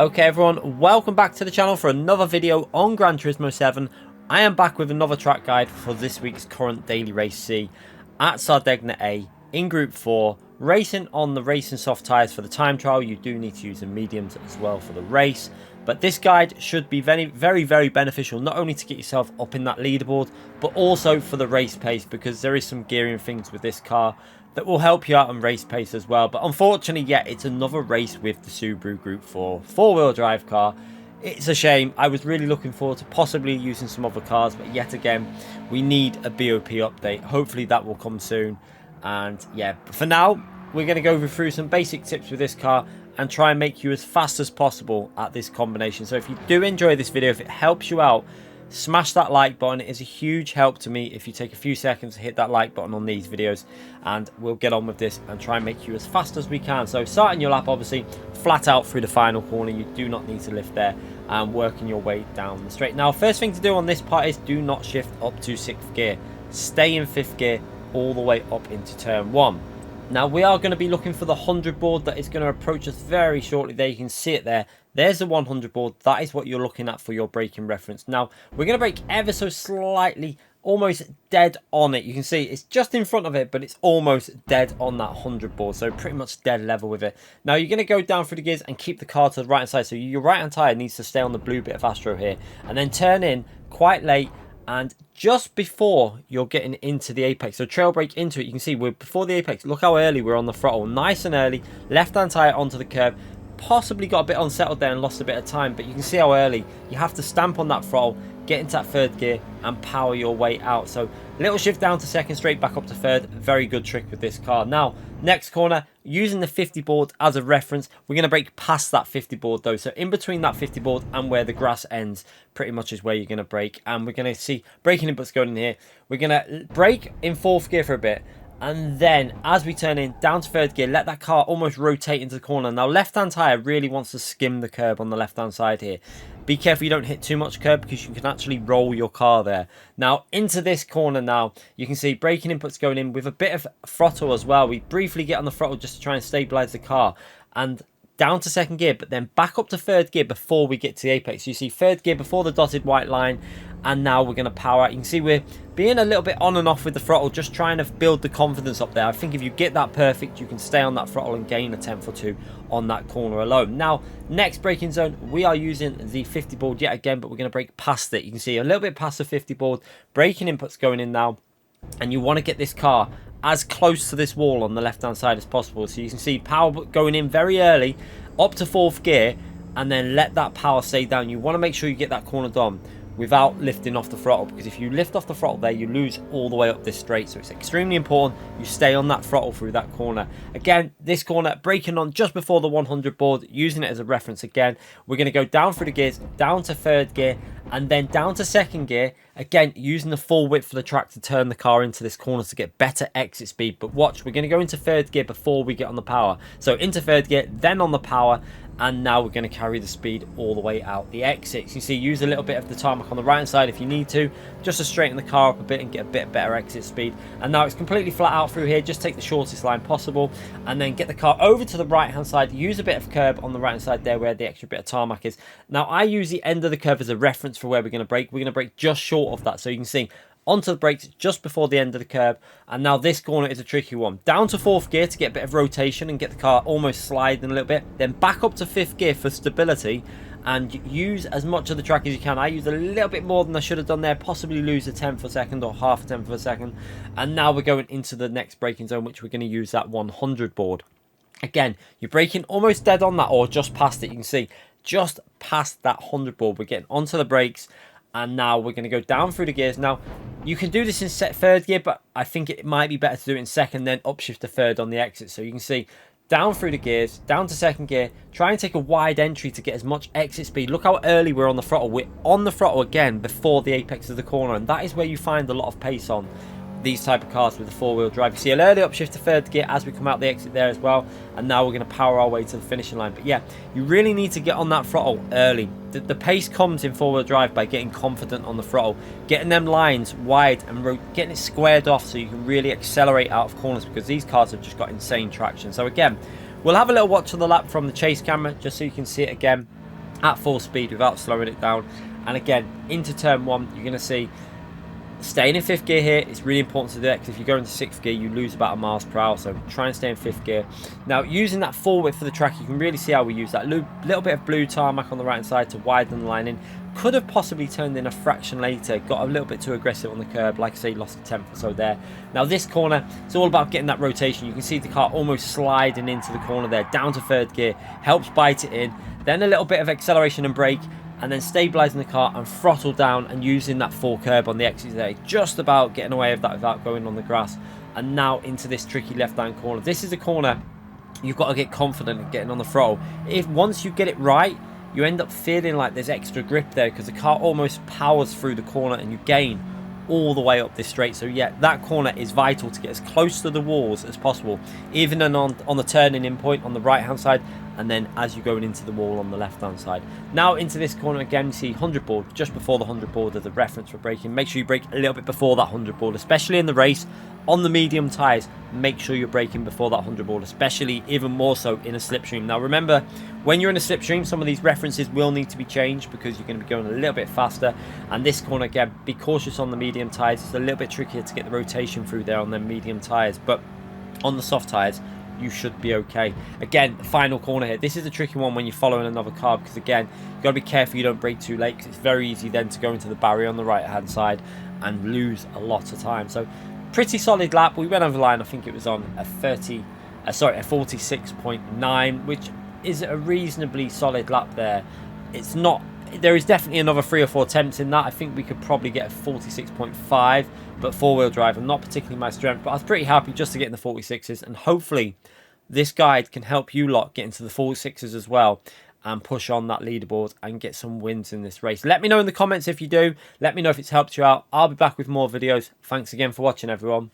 Okay everyone, welcome back to the channel for another video on Gran Turismo 7. I am back with another track guide for this week's current daily race C at Sardegna A in Group 4. Racing on the racing soft tyres for the time trial. You do need to use the mediums as well for the race. But this guide should be very beneficial, not only to get yourself up in that leaderboard, but also for the race pace, because there is some gearing things with this car that will help you out on race pace as well. But unfortunately, yeah, it's another race with the Subaru Group 4 4-wheel drive car. It's a shame. I was really looking forward to possibly using some other cars, but yet again, we need a BOP update. Hopefully that will come soon. And yeah, for now, we're going to go through some basic tips with this car and try and make you as fast as possible at this combination. So if you do enjoy this video, if it helps you out, smash that like button. It is a huge help to me if you take a few seconds to hit that like button on these videos, and we'll get on with this and try and make you as fast as we can. So starting your lap, obviously flat out through the final corner. You do not need to lift there, and working your way down the straight. Now, first thing to do on this part is do not shift up to 6th gear. Stay in 5th gear all the way up into turn 1. Now, we are going to be looking for the 100 board that is going to approach us very shortly. There, you can see it there. There's the 100 board. That is what you're looking at for your braking reference. Now, we're going to brake ever so slightly, almost dead on it. You can see it's just in front of it, but it's almost dead on that 100 board. So pretty much dead level with it. Now, you're going to go down through the gears and keep the car to the right-hand side. So your right-hand tyre needs to stay on the blue bit of Astro here. And then turn in quite late. And just before you're getting into the apex, so trail brake into it, you can see we're before the apex. Look how early we're on the throttle, nice and early. Left-hand tyre onto the curb. Possibly got a bit unsettled there and lost a bit of time, but you can see how early you have to stamp on that throttle, get into that 3rd gear and power your way out. So little shift down to 2nd, straight back up to 3rd. Very good trick with this car. Now, next corner, using the 50 board as a reference, we're going to brake past that 50 board though. So in between that 50 board and where the grass ends, pretty much is where you're going to brake. And we're going to see braking inputs going in here. We're going to brake in 4th gear for a bit. And then as we turn in down to 3rd gear, let that car almost rotate into the corner. Now, left-hand tyre really wants to skim the curb on the left-hand side here. Be careful you don't hit too much curb, because you can actually roll your car there. Now, into this corner now, you can see braking inputs going in with a bit of throttle as well. We briefly get on the throttle just to try and stabilise the car. And down to 2nd gear, but then back up to 3rd gear before we get to the apex. You see 3rd gear before the dotted white line, and now we're going to power out. You can see we're being a little bit on and off with the throttle, just trying to build the confidence up there. I think if you get that perfect, you can stay on that throttle and gain a 10th or 2 on that corner alone. Now, next braking zone, we are using the 50 board yet again, but we're going to brake past it. You can see a little bit past the 50 board. Braking inputs going in now, and you want to get this car as close to this wall on the left-hand side as possible. So you can see power going in very early, up to 4th gear, and then let that power stay down. You want to make sure you get that corner done without lifting off the throttle, because if you lift off the throttle there, you lose all the way up this straight. So it's extremely important you stay on that throttle through that corner. Again, this corner, braking on just before the 100 board, using it as a reference again. We're going to go down through the gears, down to 3rd gear, and then down to 2nd gear. Again, using the full width of the track to turn the car into this corner to get better exit speed. But watch, we're going to go into 3rd gear before we get on the power. So into 3rd gear, then on the power, and now we're going to carry the speed all the way out the exits. You see, use a little bit of the tarmac on the right hand side if you need to, just to straighten the car up a bit and get a bit better exit speed. And now it's completely flat out through here. Just take the shortest line possible and then get the car over to the right hand side. Use a bit of curb on the right hand side there where the extra bit of tarmac is. Now, I use the end of the curve as a reference for where we're going to brake. We're going to brake just short of that, so you can see onto the brakes just before the end of the curb. And now this corner is a tricky one. Down to 4th gear to get a bit of rotation and get the car almost sliding a little bit. Then back up to 5th gear for stability and use as much of the track as you can. I used a little bit more than I should have done there, possibly lose a 10th of a second or half a 10th of a second. And now we're going into the next braking zone, which we're going to use that 100 board. Again, you're braking almost dead on that or just past it. You can see just past that 100 board. We're getting onto the brakes. And now we're going to go down through the gears. Now, you can do this in 3rd gear, but I think it might be better to do it in 2nd, then upshift to 3rd on the exit. So you can see down through the gears, down to 2nd gear. Try and take a wide entry to get as much exit speed. Look how early we're on the throttle. We're on the throttle again before the apex of the corner. And that is where you find a lot of pace on these type of cars with the 4-wheel drive. You see an early upshift to 3rd gear as we come out the exit there as well, and now we're going to power our way to the finishing line. But yeah, you really need to get on that throttle early. The pace comes in 4-wheel drive by getting confident on the throttle, getting them lines wide and getting it squared off so you can really accelerate out of corners, because these cars have just got insane traction. So again, we'll have a little watch of the lap from the chase camera just so you can see it again. at full speed without slowing it down. And again, into turn 1, you're going to see staying in 5th gear here. It's really important to do that, because if you go into 6th gear, you lose about a miles per hour. So try and stay in 5th gear. Now, using that full width for the track, you can really see how we use that little bit of blue tarmac on the right hand side to widen the line in. Could have possibly turned in a fraction later, got a little bit too aggressive on the curb, like I say, lost a tenth or so there. Now this corner, it's all about getting that rotation. You can see the car almost sliding into the corner there, down to 3rd gear, helps bite it in, then a little bit of acceleration and brake, and then stabilizing the car and throttle down and using that full curb on the exit there, just about getting away with that without going on the grass. And now into this tricky left-hand corner. This is a corner you've got to get confident in getting on the throttle. If once you get it right, you end up feeling like there's extra grip there, because the car almost powers through the corner and you gain all the way up this straight. So yeah, that corner is vital to get as close to the walls as possible, even on the turning in point on the right hand side, and then as you're going into the wall on the left hand side. Now into this corner again, you see 100 board, just before the 100 board as a reference for braking. Make sure you brake a little bit before that 100 board, especially in the race. On the medium tyres, make sure you're braking before that 100 board, especially even more so in a slipstream. Now remember, when you're in a slipstream, some of these references will need to be changed, because you're going to be going a little bit faster. And this corner again, be cautious on the medium tyres. It's a little bit trickier to get the rotation through there on the medium tyres, but on the soft tyres, you should be okay. Again, the final corner here, this is a tricky one when you're following another car, because again, you've got to be careful you don't brake too late, because it's very easy then to go into the barrier on the right hand side and lose a lot of time. So pretty solid lap. We went over the line, I think it was on a 46.9, which is a reasonably solid lap there. It's not, there is definitely another 3 or 4 attempts in that. I think we could probably get a 46.5, but 4-wheel drive, and not particularly my strength, but I was pretty happy just to get in the 46s, and hopefully this guide can help you lot get into the 46s as well and push on that leaderboard and get some wins in this race. Let me know in the comments if you do. Let me know if it's helped you out. I'll be back with more videos. Thanks again for watching, everyone.